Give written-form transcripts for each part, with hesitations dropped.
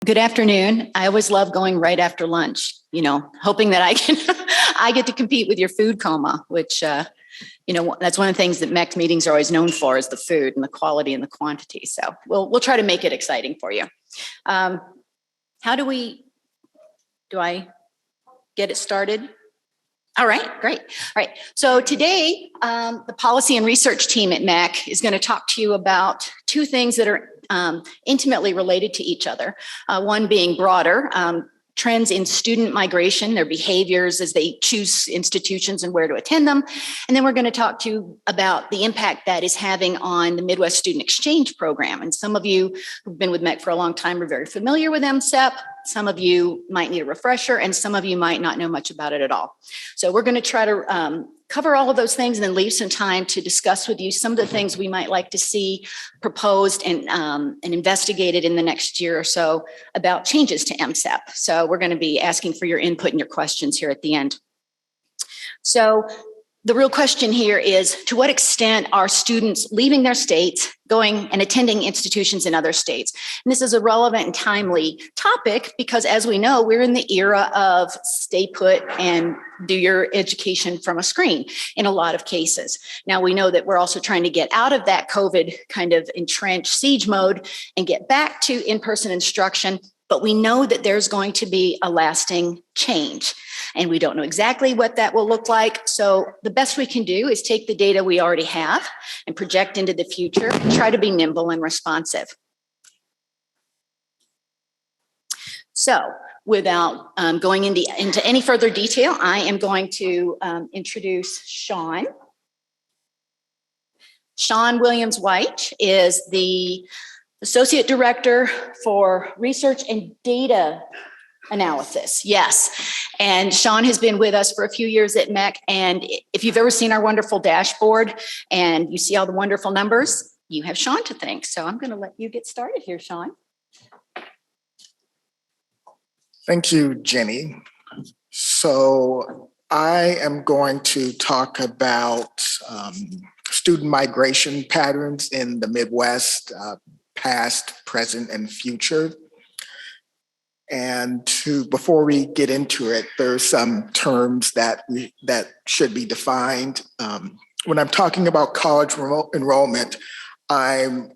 Good afternoon. I always love going right after lunch, hoping that I get to compete with your food coma, which, that's one of the things that MEC meetings are always known for is the food and the quality and the quantity. So we'll try to make it exciting for you. Do I get it started? All right, great. All right. So today, the policy and research team at MEC is going to talk to you about two things that are intimately related to each other. One being broader, trends in student migration, their behaviors as they choose institutions and where to attend them. And then we're going to talk to you about the impact that is having on the Midwest Student Exchange Program. And some of you who've been with MEC for a long time are very familiar with MSTEP. Some of you might need a refresher, and some of you might not know much about it at all. So we're going to try to cover all of those things and then leave some time to discuss with you some of the things we might like to see proposed and investigated in the next year or so about changes to MSTEP. So we're going to be asking for your input and your questions here at the end. So the real question here is, to what extent are students leaving their states, going and attending institutions in other states? And this is a relevant and timely topic because, as we know, we're in the era of stay put and do your education from a screen in a lot of cases. Now, we know that we're also trying to get out of that COVID kind of entrenched siege mode and get back to in-person instruction. But we know that there's going to be a lasting change, and we don't know exactly what that will look like. So the best we can do is take the data we already have and project into the future and try to be nimble and responsive. So without going into any further detail, I am going to introduce Shaun. Shaun Williams-Wyche is the Associate Director for Research and Data Analysis. Yes. And Shaun has been with us for a few years at MEC. And if you've ever seen our wonderful dashboard and you see all the wonderful numbers, you have Shaun to thank. So I'm going to let you get started here, Shaun. Thank you, Jenny. So I am going to talk about student migration patterns in the Midwest, past, present, and future. And before we get into it, there's some terms that should be defined. When I'm talking about college enrollment, I'm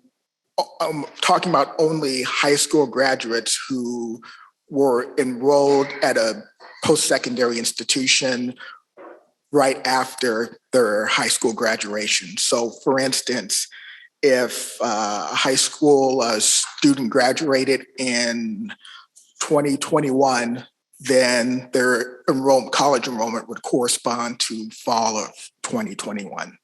talking about only high school graduates who were enrolled at a post-secondary institution right after their high school graduation. So for instance, if a high school student graduated in 2021, then their college enrollment would correspond to fall of 2021.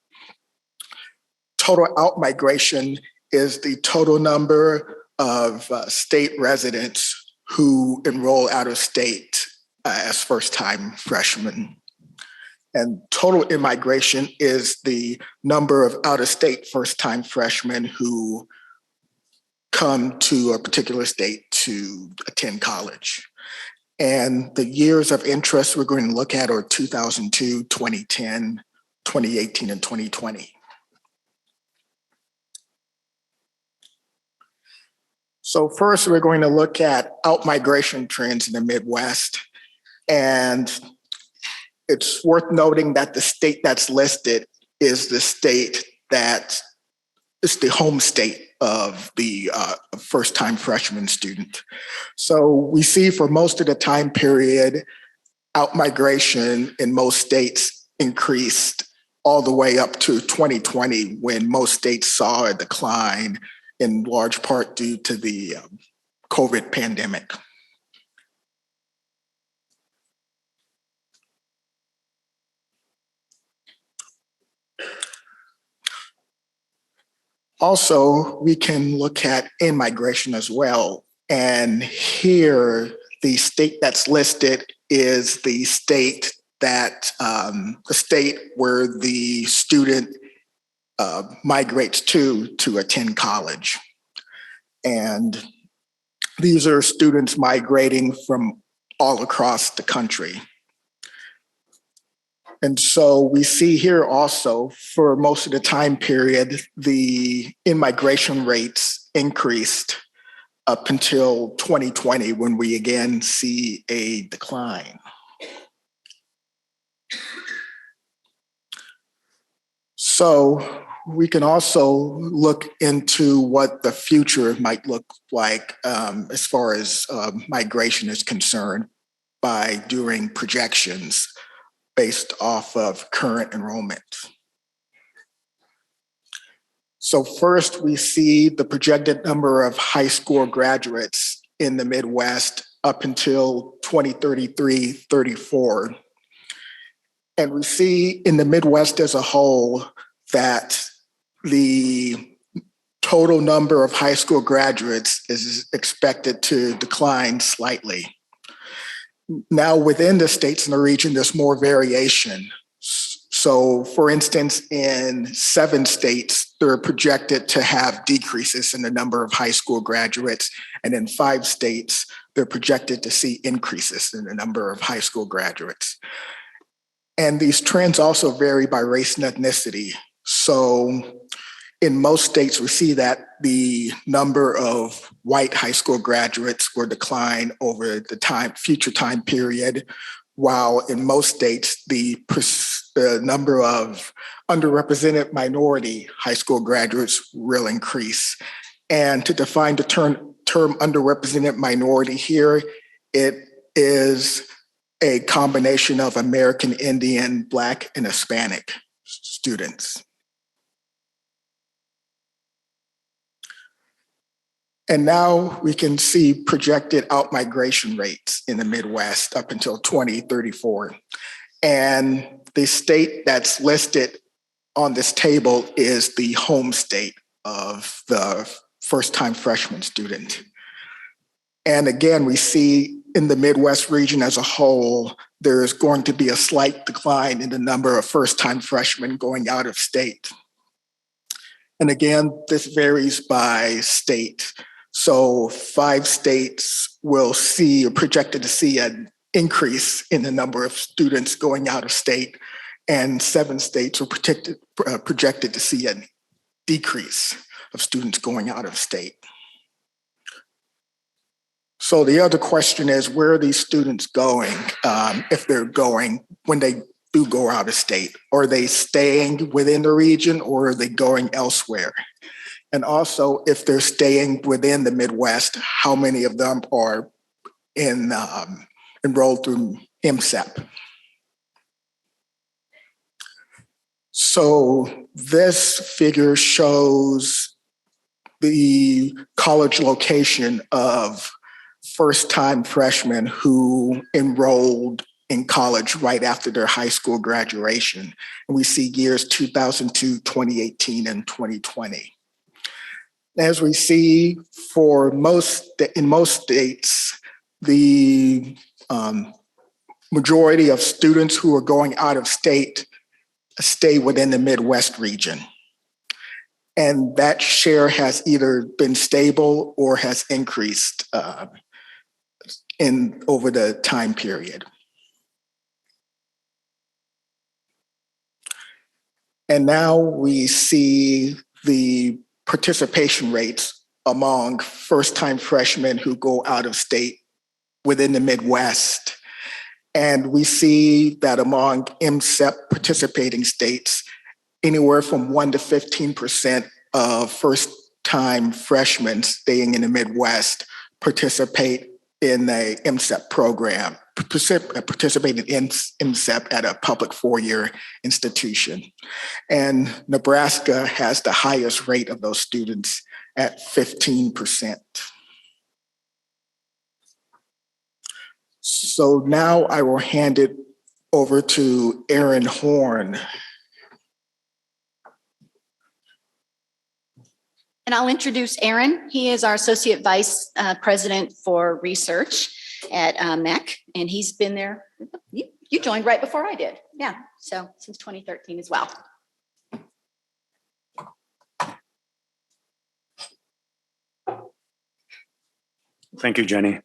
Total outmigration is the total number of state residents who enroll out of state as first-time freshmen. And total immigration is the number of out-of-state first-time freshmen who come to a particular state to attend college. And the years of interest we're going to look at are 2002, 2010, 2018, and 2020. So first, we're going to look at out-migration trends in the Midwest. And it's worth noting that the state that's listed is the state that is the home state of the first-time freshman student. So we see for most of the time period, out-migration in most states increased all the way up to 2020, when most states saw a decline, in large part due to the COVID pandemic. Also, we can look at in-migration as well. And here, the state that's listed is the state where the student migrates to attend college. And these are students migrating from all across the country. And so we see here also, for most of the time period, the in-migration rates increased up until 2020, when we again see a decline. So we can also look into what the future might look like as far as migration is concerned by doing projections based off of current enrollment. So first, we see the projected number of high school graduates in the Midwest up until 2033-34. And we see in the Midwest as a whole that the total number of high school graduates is expected to decline slightly. Now, within the states in the region, there's more variation. So, for instance, in 7 states, they're projected to have decreases in the number of high school graduates. And in 5 states, they're projected to see increases in the number of high school graduates. And these trends also vary by race and ethnicity. So in most states, we see that the number of white high school graduates will decline over the future time period, while in most states, the number of underrepresented minority high school graduates will increase. And to define the term underrepresented minority here, it is a combination of American Indian, Black, and Hispanic students. And now we can see projected outmigration rates in the Midwest up until 2034. And the state that's listed on this table is the home state of the first-time freshman student. And again, we see in the Midwest region as a whole, there's going to be a slight decline in the number of first-time freshmen going out of state. And again, this varies by state. So 5 states will see, or projected to see, an increase in the number of students going out of state, and 7 states are projected to see a decrease of students going out of state. So the other question is, where are these students going if they're going, when they do go out of state? Are they staying within the region, or are they going elsewhere? And also, if they're staying within the Midwest, how many of them are enrolled through MSTEP? So this figure shows the college location of first-time freshmen who enrolled in college right after their high school graduation. And we see years 2002, 2018, and 2020. As we see in most states, the majority of students who are going out of state stay within the Midwest region. And that share has either been stable or has increased over the time period. And now we see the participation rates among first-time freshmen who go out of state within the Midwest. And we see that among MSTEP participating states, anywhere from 1% to 15% of first-time freshmen staying in the Midwest participate in a MSTEP program, participate in MSTEP at a public 4-year institution. And Nebraska has the highest rate of those students at 15%. So now I will hand it over to Aaron Horn. And I'll introduce Aaron. He is our Associate Vice President for Research at MEC, and he's been there. You joined right before I did. Yeah, so since 2013 as well. Thank you, Jenny.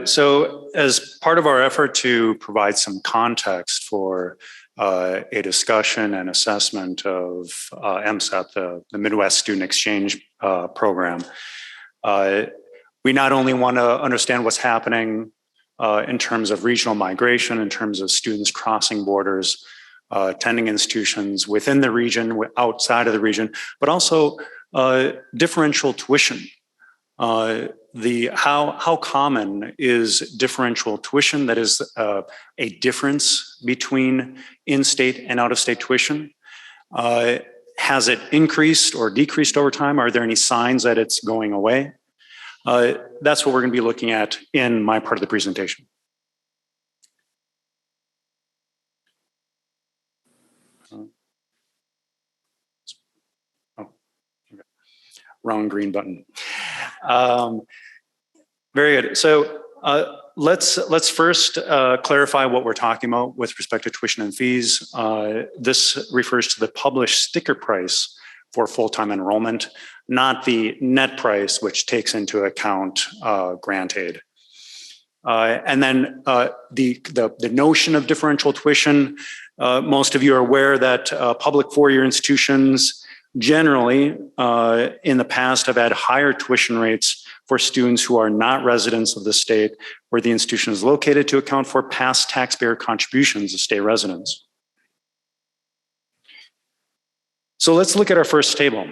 So as part of our effort to provide some context for a discussion and assessment of MSTEP, the Midwest Student Exchange Program, We not only want to understand what's happening in terms of regional migration, in terms of students crossing borders, attending institutions within the region, outside of the region, but also differential tuition. How common is differential tuition? That is a difference between in-state and out-of-state tuition. Has it increased or decreased over time? Are there any signs that it's going away? That's what we're going to be looking at in my part of the presentation. Wrong green button. Very good. So let's first clarify what we're talking about with respect to tuition and fees. This refers to the published sticker price for full-time enrollment, not the net price, which takes into account grant aid. And then the notion of differential tuition, most of you are aware that public four-year institutions generally in the past have had higher tuition rates for students who are not residents of the state where the institution is located to account for past taxpayer contributions of state residents. So let's look at our first table.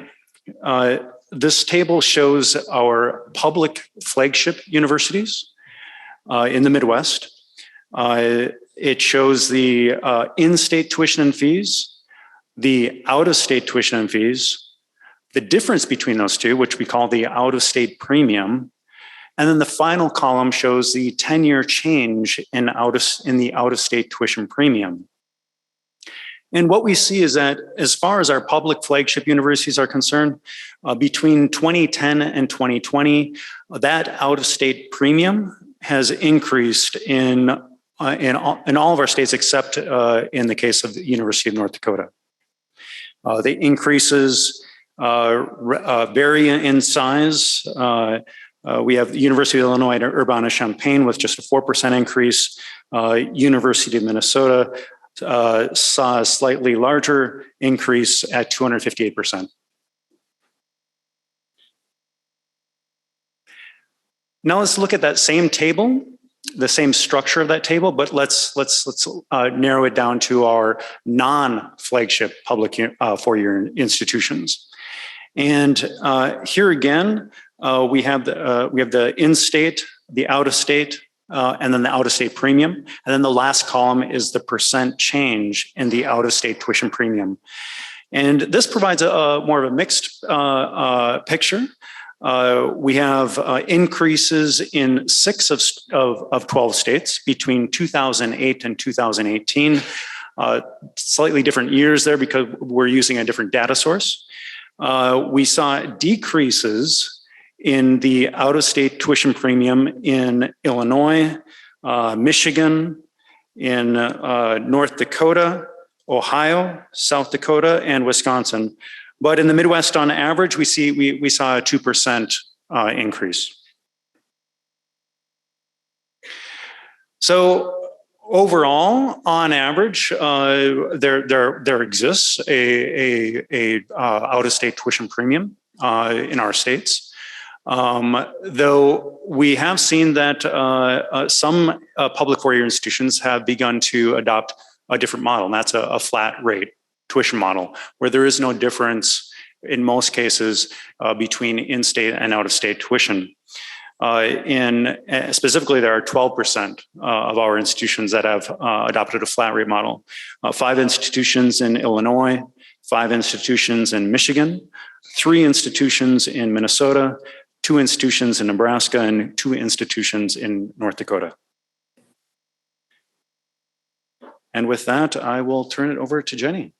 This table shows our public flagship universities in the Midwest. It shows the in-state tuition and fees, the out-of-state tuition and fees, the difference between those two, which we call the out-of-state premium, and then the final column shows the 10-year change in the out-of-state tuition premium. And what we see is that as far as our public flagship universities are concerned, between 2010 and 2020, that out-of-state premium has increased in all of our states except in the case of the University of North Dakota. The increases vary in size. We have the University of Illinois at Urbana-Champaign with just a 4% increase. University of Minnesota saw a slightly larger increase at 258%. Now let's look at that same table, the same structure of that table, but let's narrow it down to our non-flagship public four-year institutions. And here again, we have the in-state, the out-of-state, and then the out-of-state premium. And then the last column is the percent change in the out-of-state tuition premium. And this provides more of a mixed picture. We have increases in 6 of 12 states between 2008 and 2018. Slightly different years there because we're using a different data source. We saw decreases in the out-of-state tuition premium in Illinois, Michigan, in North Dakota, Ohio, South Dakota, and Wisconsin. But in the Midwest, on average, we saw a 2% increase. So overall, on average, there exists a out-of-state tuition premium in our states. Though we have seen that some public four-year institutions have begun to adopt a different model, and that's a flat rate tuition model, where there is no difference in most cases between in-state and out-of-state tuition. Specifically, there are 12% of our institutions that have adopted a flat rate model. 5 institutions in Illinois, 5 institutions in Michigan, 3 institutions in Minnesota, 2 institutions in Nebraska, and 2 institutions in North Dakota. And with that, I will turn it over to Jenny.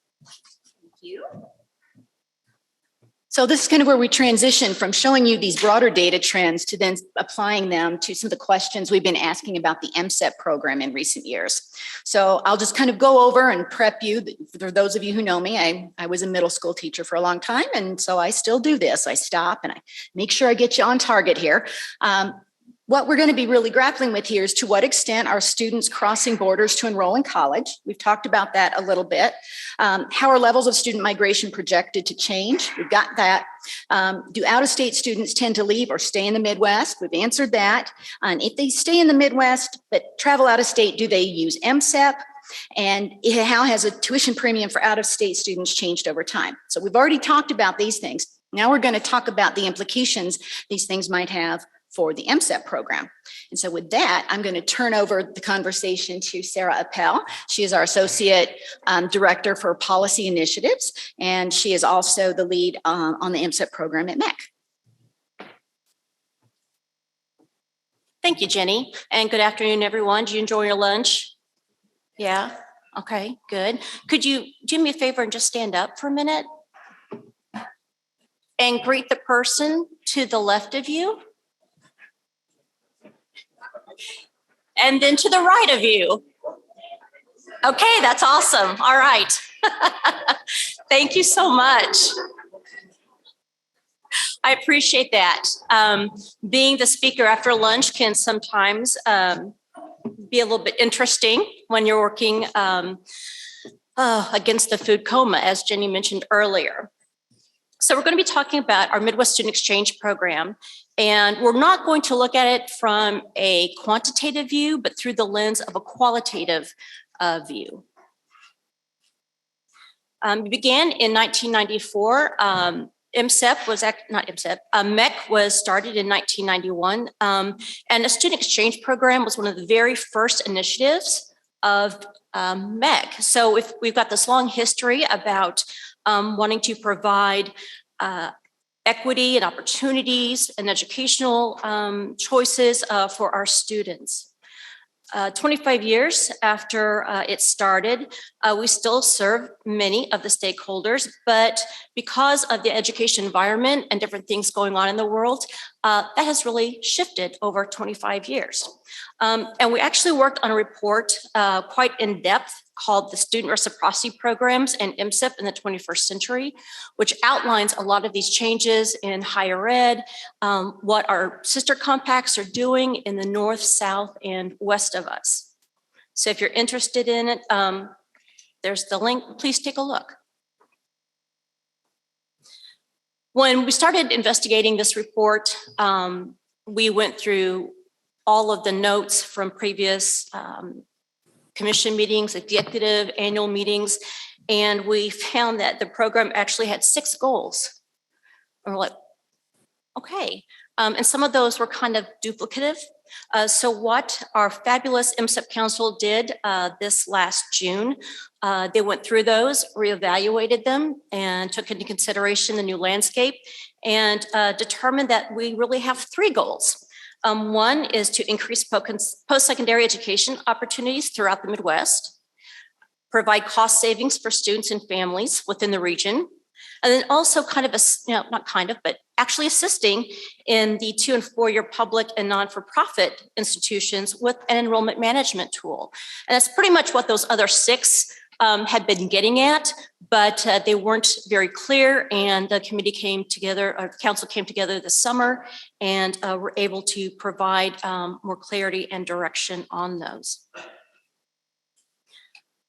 Thank you. So this is kind of where we transition from showing you these broader data trends to then applying them to some of the questions we've been asking about the MSTEP program in recent years. So I'll just kind of go over and prep you. For those of you who know me, I was a middle school teacher for a long time, and so I still do this. I stop and I make sure I get you on target here. what we're going to be really grappling with here is to what extent are students crossing borders to enroll in college? We've talked about that a little bit. How are levels of student migration projected to change? We've got that. Do out-of-state students tend to leave or stay in the Midwest? We've answered that. And if they stay in the Midwest but travel out of state, do they use MSTEP? And how has a tuition premium for out-of-state students changed over time? So we've already talked about these things. Now we're going to talk about the implications these things might have for the MSTEP program. And so with that, I'm going to turn over the conversation to Sara Appel. She is our Associate Director for Policy Initiatives, and she is also the lead on the MSTEP program at MEC. Thank you, Jenny, and good afternoon, everyone. Did you enjoy your lunch? Yeah? Okay, good. Could you do me a favor and just stand up for a minute and greet the person to the left of you? And then to the right of you. Okay, that's awesome. All right. Thank you so much. I appreciate that. Being the speaker after lunch can sometimes be a little bit interesting when you're working against the food coma, as Jenny mentioned earlier. So we're going to be talking about our Midwest Student Exchange Program, and we're not going to look at it from a quantitative view, but through the lens of a qualitative view. We began in 1994. MSTEP was not MSTEP. MEC was started in 1991, and a student exchange program was one of the very first initiatives of MEC. So if we've got this long history about wanting to provide equity and opportunities and educational choices for our students. 25 years after it started, we still serve many of the stakeholders, but because of the education environment and different things going on in the world, that has really shifted over 25 years. And we actually worked on a report quite in depth called the Student Reciprocity Programs and MSTEP in the 21st Century, which outlines a lot of these changes in higher ed, what our sister compacts are doing in the north, south, and west of us. So if you're interested in it, there's the link. Please take a look. When we started investigating this report, we went through all of the notes from previous commission meetings, executive annual meetings, and we found that the program actually had 6 goals. And we're like, okay. And some of those were kind of duplicative. So what our fabulous MSTEP Council did this last June, they went through those, reevaluated them, and took into consideration the new landscape, and determined that we really have 3 goals. One is to increase post-secondary education opportunities throughout the Midwest, provide cost savings for students and families within the region, and then also kind of, not kind of, but actually assisting in the 2- and 4-year public and non-for-profit institutions with an enrollment management tool. And that's pretty much what those other 6 had been getting at, but they weren't very clear, and the committee came together, or the council came together this summer, and were able to provide more clarity and direction on those.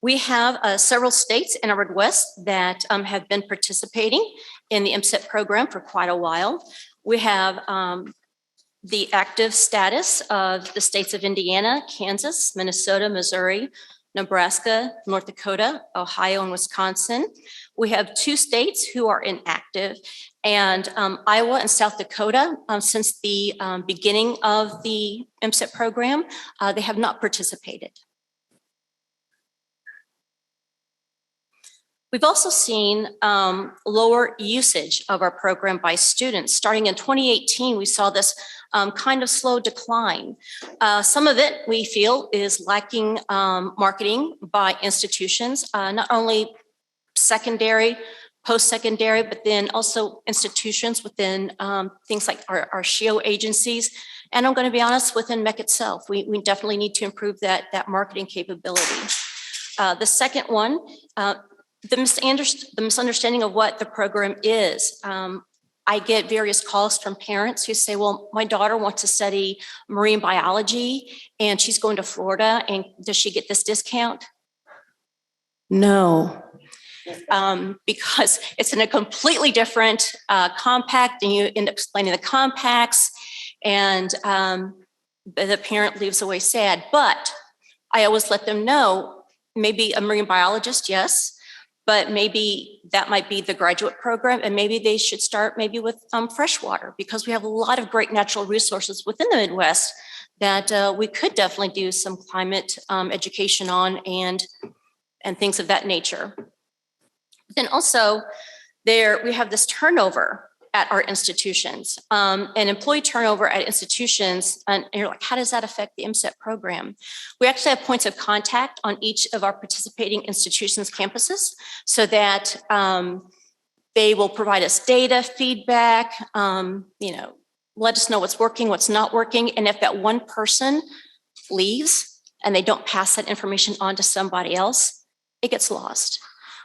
We have several states in our Midwest that have been participating in the MSTEP program for quite a while. We have the active status of the states of Indiana, Kansas, Minnesota, Missouri, Nebraska, North Dakota, Ohio, and Wisconsin. We have 2 states who are inactive, and Iowa and South Dakota, since the beginning of the MSTEP program, they have not participated. We've also seen lower usage of our program by students. Starting in 2018, we saw this kind of slow decline. Some of it, we feel, is lacking marketing by institutions, not only secondary, post-secondary, but then also institutions within things like our SHIO agencies. And I'm going to be honest, within MEC itself, we definitely need to improve that marketing capability. The second one, the misunderstanding of what the program is. I get various calls from parents who say, well, my daughter wants to study marine biology and she's going to Florida, and does she get this discount? No. Because it's in a completely different compact, and you end up explaining the compacts, and the parent leaves away sad. But I always let them know, maybe a marine biologist, yes, but maybe that might be the graduate program, and maybe they should start maybe with freshwater, because we have a lot of great natural resources within the Midwest that we could definitely do some climate education on and things of that nature. Then also we have this turnover at our institutions, and employee turnover at institutions. And you're like, how does that affect the MSTEP program? We actually have points of contact on each of our participating institutions' campuses, so that they will provide us data, feedback, let us know what's working, what's not working. And if that one person leaves and they don't pass that information on to somebody else, it gets lost.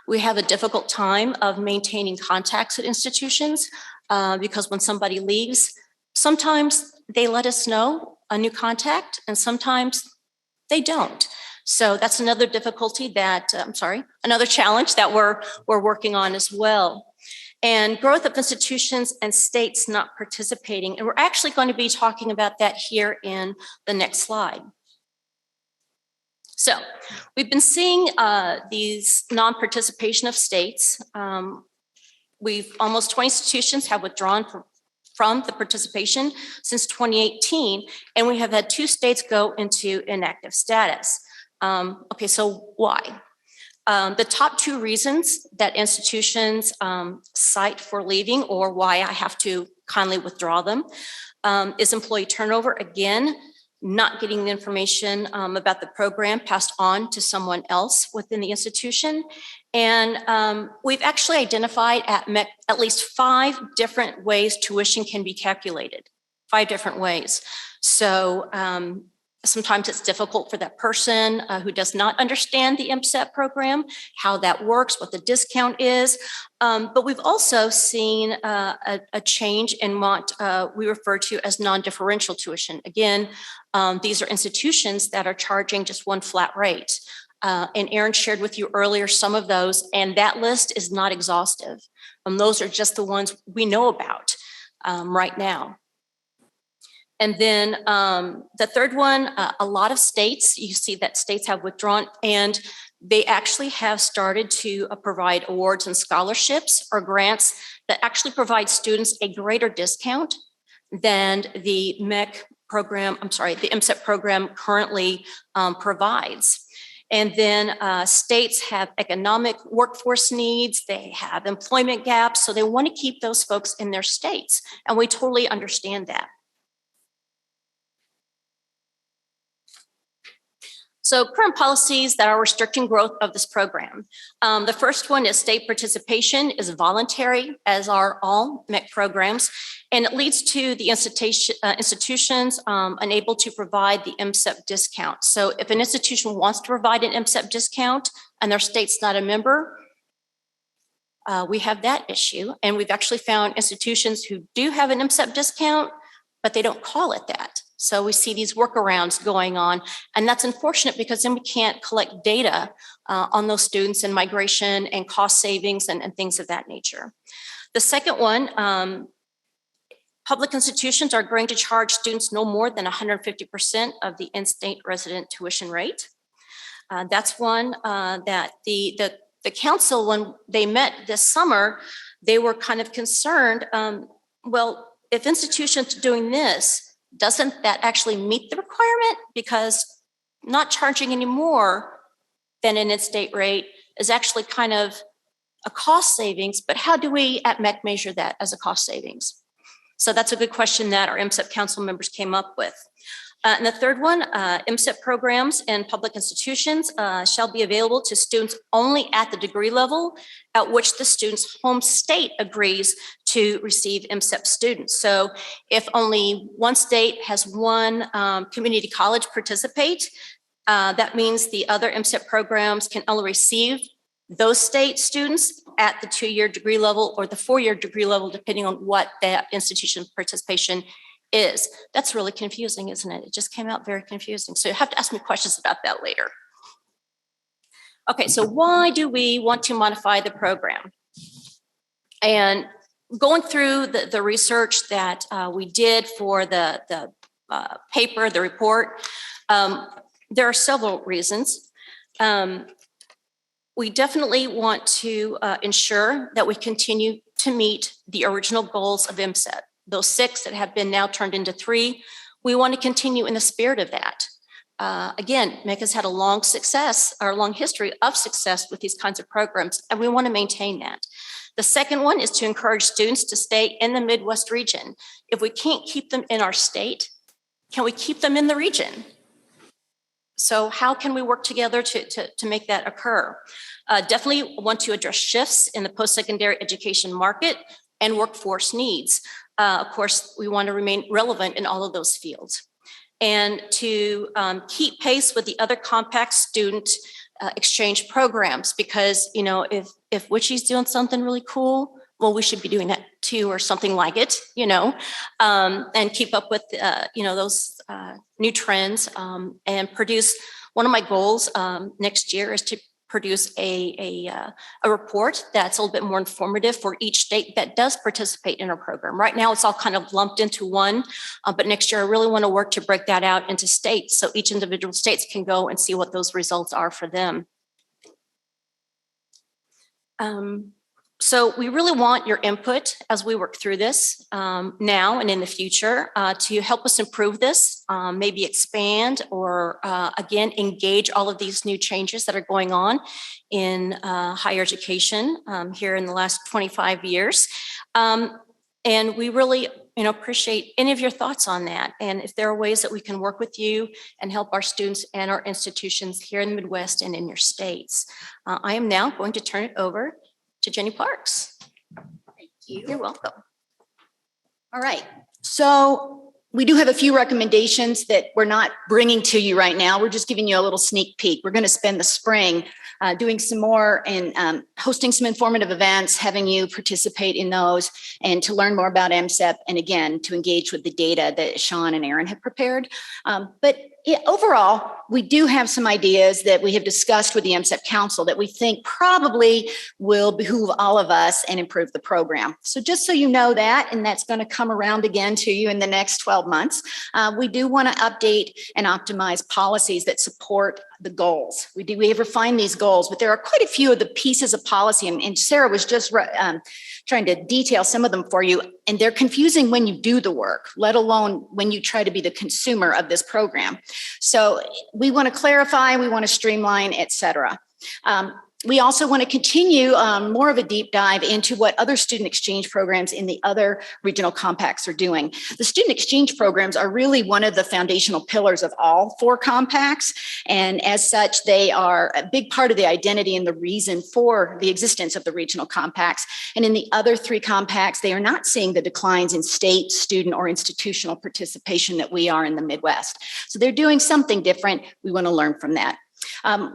We have a difficult time of maintaining contacts at institutions because when somebody leaves, sometimes they let us know a new contact and sometimes they don't. So that's another difficulty that, another challenge that we're working on as well. And growth of institutions and states not participating. And we're actually going to be talking about that here in the next slide. So we've been seeing these non-participation of states. Almost 20 institutions have withdrawn from the participation since 2018, and we have had 2 states go into inactive status. Okay, so why? The top 2 reasons that institutions cite for leaving, or why I have to kindly withdraw them, is employee turnover. Again, not getting the information about the program passed on to someone else within the institution. And we've actually identified at MHEC at least 5 different ways tuition can be calculated, 5 different ways. So sometimes it's difficult for that person who does not understand the MSTEP program, how that works, what the discount is. But we've also seen a change in what we refer to as non-differential tuition. Again, these are institutions that are charging just one flat rate. And Aaron shared with you earlier some of those, and that list is not exhaustive. Those are just the ones we know about right now. And then the third one, a lot of states, you see that states have withdrawn, and they actually have started to provide awards and scholarships or grants that actually provide students a greater discount than the MSTEP program currently provides. And then states have economic workforce needs, they have employment gaps, so they want to keep those folks in their states, and we totally understand that. So current policies that are restricting growth of this program. The first one is state participation is voluntary, as are all MHEC programs, and it leads to the institutions unable to provide the MSTEP discount. So if an institution wants to provide an MSTEP discount and their state's not a member, we have that issue. And we've actually found institutions who do have an MSTEP discount, but they don't call it that. So we see these workarounds going on, and that's unfortunate because then we can't collect data on those students and migration and cost savings and things of that nature. The second one, public institutions are going to charge students no more than 150% of the in-state resident tuition rate. That's one that the council, when they met this summer, they were kind of concerned, well, if institutions are doing this, doesn't that actually meet the requirement? Because not charging any more than an in-state rate is actually kind of a cost savings, but how do we at MHEC measure that as a cost savings? So that's a good question that our MSTEP council members came up with. And the third one, MSTEP programs in public institutions shall be available to students only at the degree level at which the student's home state agrees to receive MSTEP students. So if only one state has one community college participate, that means the other MSTEP programs can only receive those state students at the 2-year degree level or the 4-year degree level, depending on what that institution participation is. That's really confusing, isn't it? It just came out very confusing. So you have to ask me questions about that later. Okay, so why do we want to modify the program? And going through the research that we did for the paper, the report, there are several reasons. We definitely want to ensure that we continue to meet the original goals of MSTEP. Those 6 that have been now turned into 3, we want to continue in the spirit of that. Again, MHEC has had a long history of success with these kinds of programs, and we want to maintain that. The second one is to encourage students to stay in the Midwest region. If we can't keep them in our state, can we keep them in the region? So how can we work together to make that occur? Definitely want to address shifts in the post-secondary education market and workforce needs. Of course, we want to remain relevant in all of those fields. And to keep pace with the other compact student exchange programs, because, you know, if Wyche's doing something really cool, well, we should be doing that too, or something like it, you know, and keep up with, you know, those new trends and produce. One of my goals next year is to produce a report that's a little bit more informative for each state that does participate in our program. Right now, it's all kind of lumped into one, but next year I really want to work to break that out into states so each individual states can go and see what those results are for them. So we really want your input as we work through this now and in the future to help us improve this, maybe expand or again, engage all of these new changes that are going on in higher education here in the last 25 years. And we really, you know, appreciate any of your thoughts on that. And if there are ways that we can work with you and help our students and our institutions here in the Midwest and in your states. I am now going to turn it over to Jenny Parks. Thank you. You're welcome. All right. So we do have a few recommendations that we're not bringing to you right now. We're just giving you a little sneak peek. We're going to spend the spring doing some more and hosting some informative events, having you participate in those and to learn more about MSTEP and again, to engage with the data that Shaun and Aaron have prepared. But overall, we do have some ideas that we have discussed with the MSTEP Council that we think probably will behoove all of us and improve the program. So just so you know that, and that's going to come around again to you in the next 12 months, we do want to update and optimize policies that support the goals. We have refined these goals, but there are quite a few of the pieces of policy, and Sara was just trying to detail some of them for you, and they're confusing when you do the work, let alone when you try to be the consumer of this program. So we want to clarify, we want to streamline, et cetera. We also want to continue more of a deep dive into what other student exchange programs in the other regional compacts are doing. The student exchange programs are really one of the foundational pillars of all 4 compacts. And as such, they are a big part of the identity and the reason for the existence of the regional compacts. And in the other 3 compacts, they are not seeing the declines in state, student, or institutional participation that we are in the Midwest. So they're doing something different. We want to learn from that.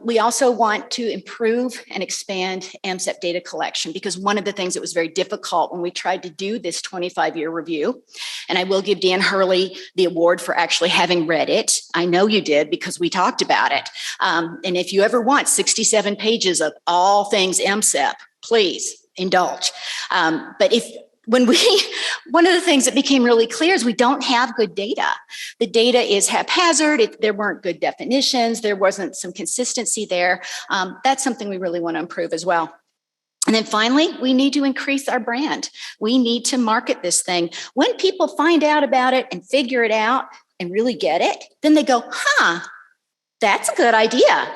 We also want to improve and expand MSTEP data collection, because one of the things that was very difficult when we tried to do this 25-year review, and I will give Dan Hurley the award for actually having read it. I know you did because we talked about it. And if you ever want 67 pages of all things MSTEP, please indulge. But one of the things that became really clear is we don't have good data. The data is haphazard. There weren't good definitions. There wasn't some consistency there. That's something we really want to improve as well. And then finally, we need to increase our brand. We need to market this thing. When people find out about it and figure it out and really get it, then they go, that's a good idea.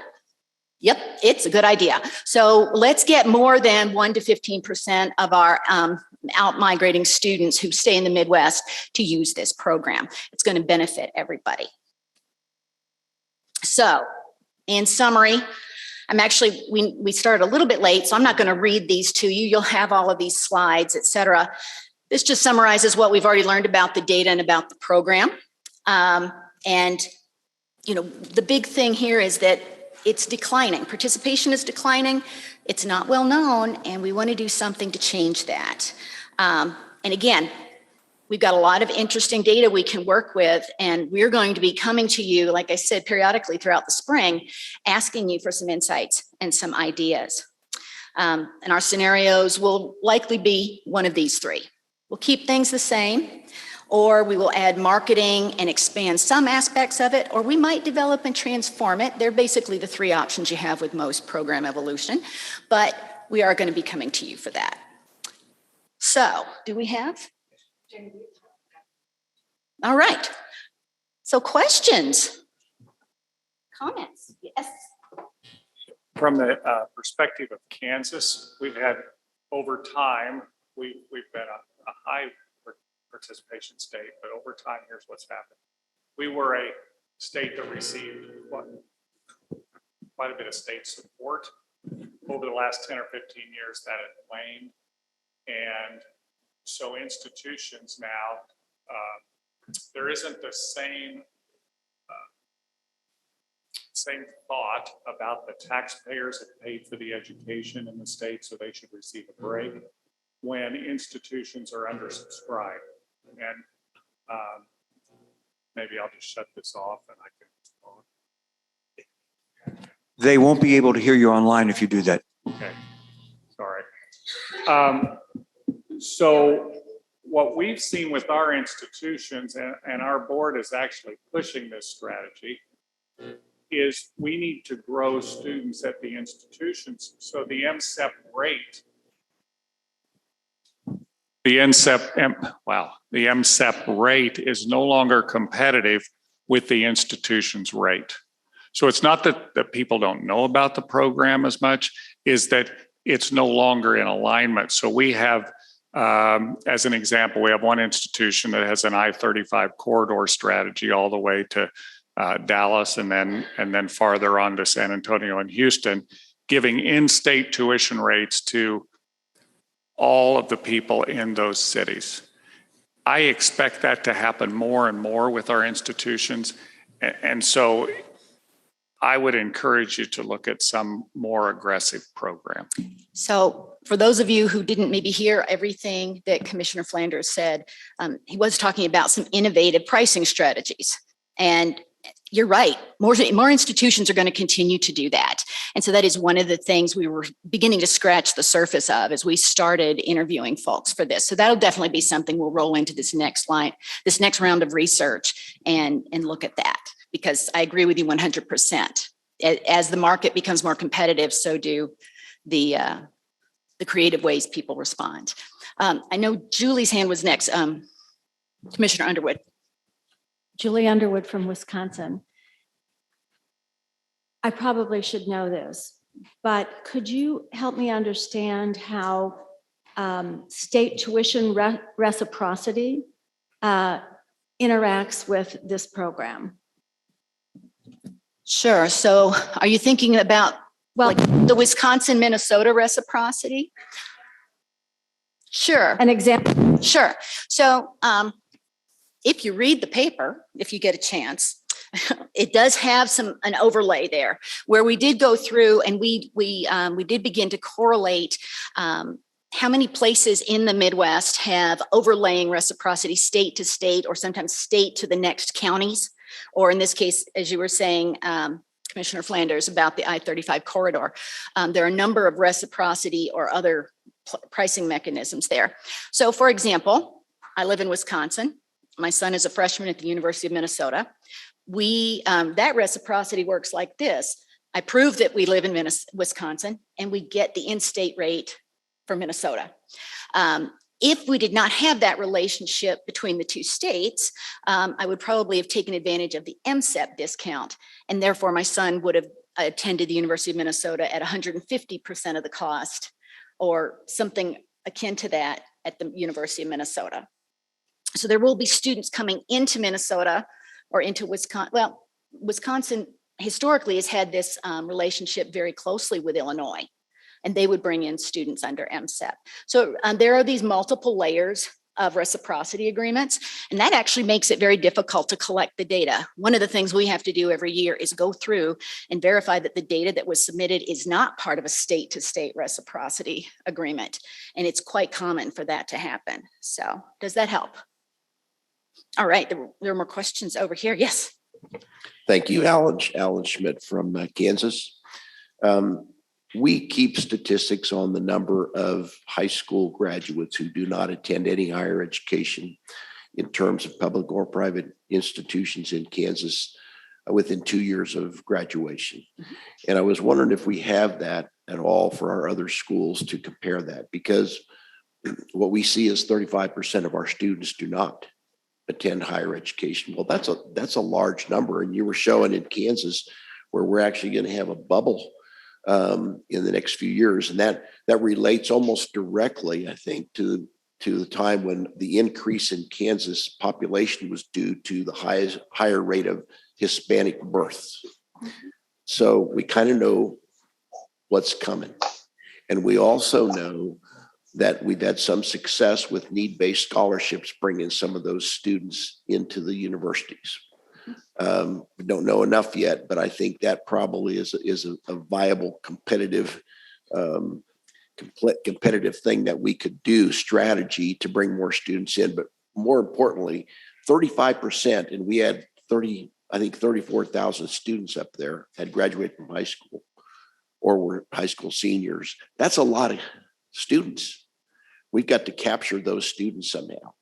Yep, it's a good idea. So let's get more than 1 to 15% of our out-migrating students who stay in the Midwest to use this program. It's going to benefit everybody. So, in summary, we started a little bit late, so I'm not going to read these to you. You'll have all of these slides, et cetera. This just summarizes what we've already learned about the data and about the program. And, you know, the big thing here is that it's declining. Participation is declining. It's not well known, and we want to do something to change that. And again, we've got a lot of interesting data we can work with, and we're going to be coming to you, like I said, periodically throughout the spring, asking you for some insights and some ideas. And our scenarios will likely be one of these three. We'll keep things the same, or we will add marketing and expand some aspects of it, or we might develop and transform it. They're basically the three options you have with most program evolution, but we are going to be coming to you for that. So, do we have? All right. So questions, comments? Yes. From the perspective of Kansas, we've had over time, we've been a high participation state, but over time, here's what's happened. We were a state that received quite a bit of state support. Over the last 10 or 15 years, that had waned. And so institutions now, there isn't the same thought about the taxpayers that paid for the education in the state, so they should receive a break when institutions are undersubscribed. And maybe I'll just shut this off and I can. They won't be able to hear you online if you do that. Okay, sorry. So what we've seen with our institutions, and our board is actually pushing this strategy, is we need to grow students at the institutions. So the MSTEP rate, the MSTEP rate is no longer competitive with the institution's rate. So it's not that people don't know about the program as much, is that it's no longer in alignment. So we have, as an example, we have one institution that has an I-35 corridor strategy all the way to Dallas and then farther on to San Antonio and Houston, giving in-state tuition rates to all of the people in those cities. I expect that to happen more and more with our institutions. And so I would encourage you to look at some more aggressive program. So for those of you who didn't maybe hear everything that Commissioner Flanders said, he was talking about some innovative pricing strategies. And you're right, more institutions are going to continue to do that. And so that is one of the things we were beginning to scratch the surface of as we started interviewing folks for this. So that'll definitely be something we'll roll into this next round of research and look at that, because I agree with you 100%. As the market becomes more competitive, so do the creative ways people respond. I know Julie's hand was next. Commissioner Underwood. Julie Underwood from Wisconsin. I probably should know this, but could you help me understand how state tuition reciprocity interacts with this program? Sure. So are you thinking about like the Wisconsin-Minnesota reciprocity? Sure. An example? Sure. So if you read the paper, if you get a chance, it does have an overlay there where we did go through and we did begin to correlate how many places in the Midwest have overlaying reciprocity state to state, or sometimes state to the next counties, or in this case, as you were saying, Commissioner Flanders, about the I-35 corridor. There are a number of reciprocity or other pricing mechanisms there. So for example, I live in Wisconsin. My son is a freshman at the University of Minnesota. That reciprocity works like this. I prove that we live in Wisconsin and we get the in-state rate for Minnesota. If we did not have that relationship between the two states, I would probably have taken advantage of the MSTEP discount, and therefore my son would have attended the University of Minnesota at 150% of the cost, or something akin to that at the University of Minnesota. So there will be students coming into Minnesota or into Wisconsin. Well, Wisconsin historically has had this relationship very closely with Illinois, and they would bring in students under MSTEP. So there are these multiple layers of reciprocity agreements. And that actually makes it very difficult to collect the data. One of the things we have to do every year is go through and verify that the data that was submitted is not part of a state-to-state reciprocity agreement. And it's quite common for that to happen. So does that help? All right, there are more questions over here. Yes. Thank you, Alan Schmidt from Kansas. We keep statistics on the number of high school graduates who do not attend any higher education in terms of public or private institutions in Kansas within 2 years of graduation. And I was wondering if we have that at all for our other schools to compare that, because what we see is 35% of our students do not attend higher education. Well, that's a large number. And you were showing in Kansas where we're actually going to have a bubble in the next few years. And that relates almost directly, I think, to the time when the increase in Kansas population was due to the higher rate of Hispanic births. So we kind of know what's coming. And we also know that we've had some success with need-based scholarships, bringing some of those students into the universities. We don't know enough yet, but I think that probably is a viable competitive thing that we could do, strategy to bring more students in. But more importantly, 35%, and we had 34,000 students up there had graduated from high school or were high school seniors. That's a lot of students. We've got to capture those students somehow.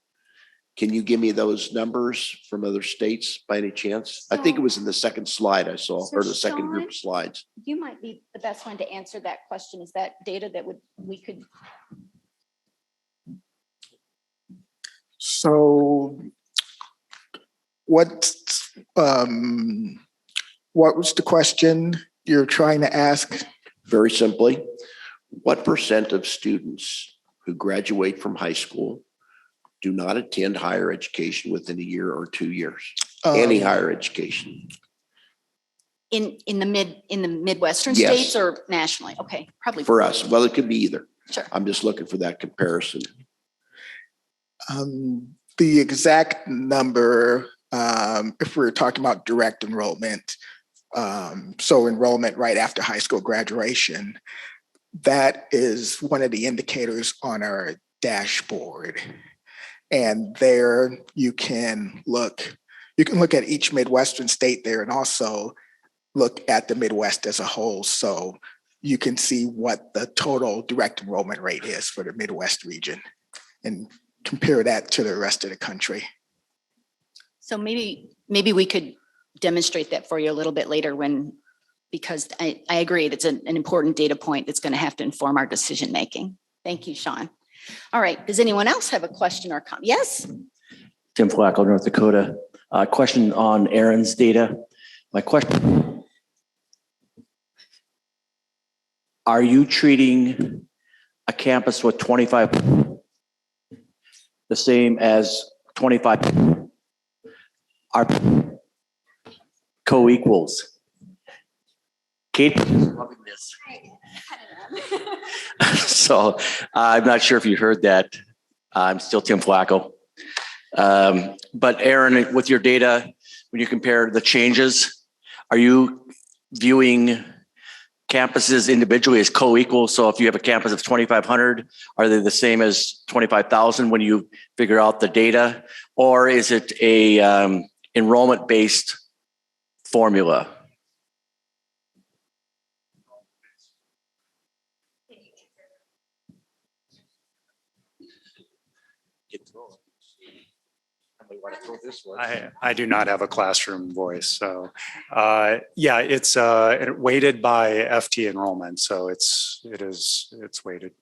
Can you give me those numbers from other states by any chance? I think it was in the second slide I saw, or the second group of slides. You might be the best one to answer that question. Is that data that we could? So what was the question you're trying to ask? Very simply, what percent of students who graduate from high school do not attend higher education within a year or 2 years? Any higher education. In the Midwestern Yes. states or nationally? Okay, probably. For us. Well, it could be either. Sure. I'm just looking for that comparison. The exact number, if we're talking about direct enrollment, so enrollment right after high school graduation, that is one of the indicators on our dashboard. And there you can look at each Midwestern state there and also look at the Midwest as a whole. So you can see what the total direct enrollment rate is for the Midwest region and compare that to the rest of the country. So maybe we could demonstrate that for you a little bit later because I agree that's an important data point that's going to have to inform our decision making. Thank you, Shawn. All right, does anyone else have a question or comment? Yes? Tim Flacco, North Dakota. Question on Aaron's data. My question, are you treating a campus with 25 the same as 25 are co-equals? Kate is loving this. So I'm not sure if you heard that. I'm still Tim Flacco. But Aaron, with your data, when you compare the changes, are you viewing campuses individually as co-equal? So if you have a campus of 2,500, are they the same as 25,000 when you figure out the data? Or is it a enrollment-based formula? I do not have a classroom voice, so yeah, it's weighted by FT enrollment, so it's weighted.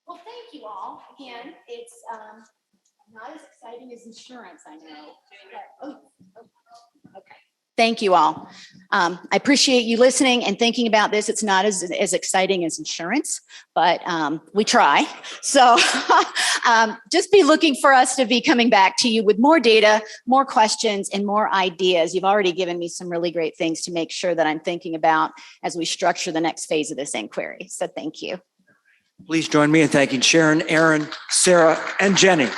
Well, thank you all. Again, it's not as exciting as insurance, I know. Okay. Thank you all. I appreciate you listening and thinking about this. It's not as exciting as insurance, but we try. So just be looking for us to be coming back to you with more data, more questions, and more ideas. You've already given me some really great things to make sure that I'm thinking about as we structure the next phase of this inquiry. So thank you. Please join me in thanking Sharon, Aaron, Sarah, and Jenny